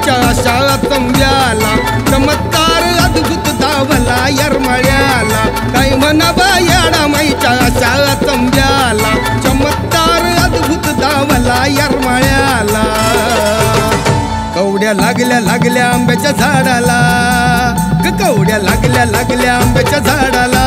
माईच्या अशा तंब्याला चमत्कार अद्भुत धावला येरमाळ्याला काय म्हणावा येडा माईच्या अशा तंब्याला चमत्कार अद्भुत धावला येरमाळ्याला कवड्या लागल्या लागल्या आंब्याच्या झाडाला कवड्या लागल्या लागल्या आंब्याच्या झाडाला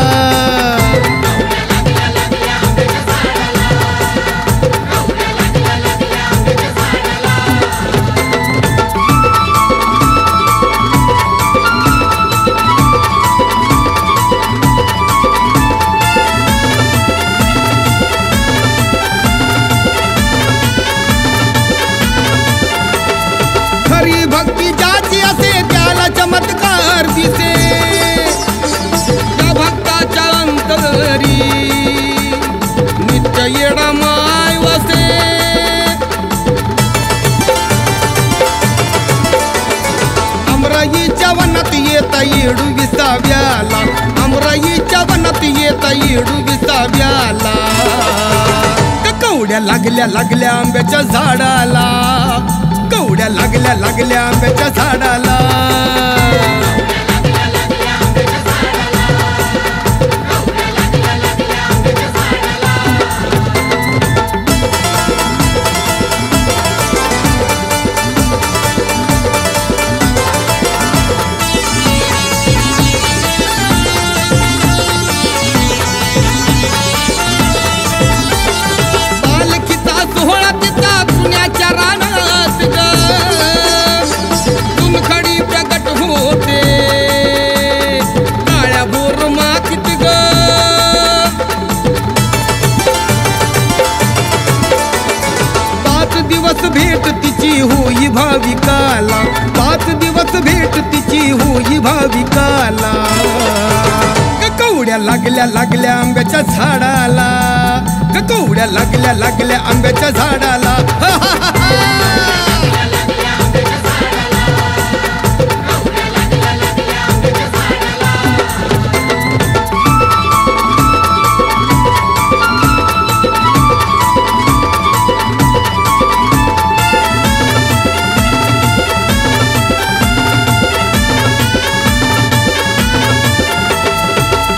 खरी भक्ती ज्याची असे त्याला चमत्कार दिसे त्या भक्ताच्या अंतरी नित्य येडा माय वसे अमराईच्या वनात येता येडू विसाव्याला अमराईच्या वनात येता येडू विसाव्याला कवड्या लागल्या लागल्या आंब्याच्या झाडाला कवड्या लागल्या लागल्या आंब्याच्या झाडाला पालखीचा सोहळा तिचा पुण्याच्या रानात ग तुमखडी प्रगट होते काळ्या बोर मातीत ग पाच दिवस भेट तिची होई भाविकाला पाच दिवस भेट तिची होई भाविकाला कवड्या लागल्या लागल्या आंब्याच्या झाडाला कवड्या लागल्या लागल्या आंब्याच्या झाडाला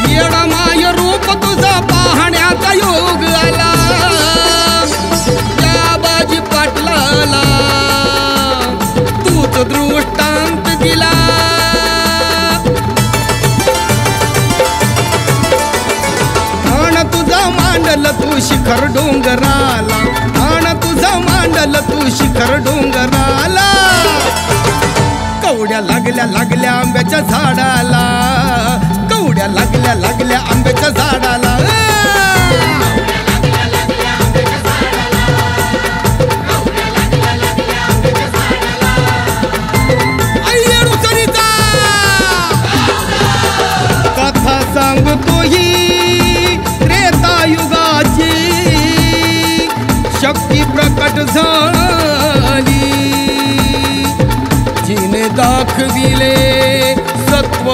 येडा माय रूप तुझा पाहण्याचा योग आला त्या बाजी पाटलाला तूच दृष्टांत दिला आण तुझा मांडल तू शिखर डोंगराला आण तुझा मांडल तू शिखर डोंगराला कवड्या लागल्या लागल्या आंब्याच्या झाडाला कवड्या लागल्या लागल्या आंब्याच्या झाडाला कथा सांगतो ही त्रेतायुगाची शक्ती प्रकट झाली जिने दाखविले सत्व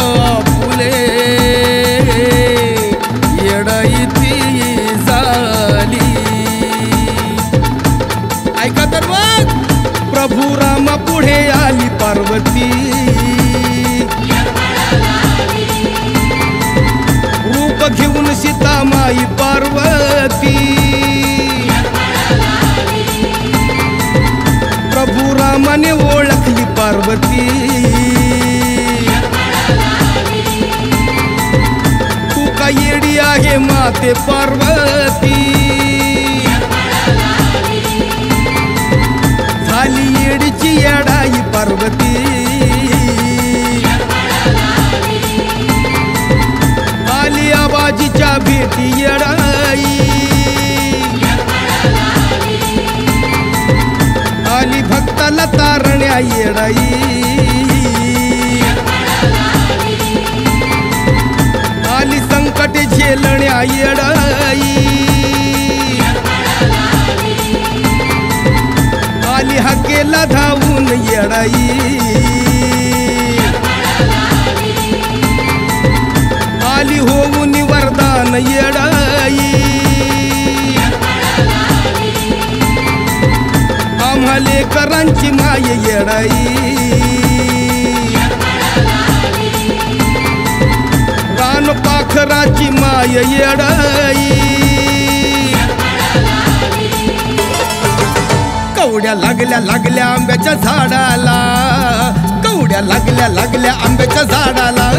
फुले येडाईती झाली ऐका तर मग प्रभू रामा पुढे आली पार्वती रूप घेऊन सीता माई पार्वती प्रभू रामाने ओळखली पार्वती तू का येडी आहे माते पार्वती झाली येडीची येडाई पार्वती आली आबाजीच्या भेटी येडाई आली भक्ताला तारण्या येडाई आली संकटे झेलण्या येडाई आली हकेला धावून येडाई आली होऊन वरदान येडाई आम्हा लेकरांची माय येडाई रान पाखराची माय येडाई कवड्या लागल्या लागल्या आंब्याच्या झाडाला कवड्या लागल्या लागल्या आंब्याच्या झाडाला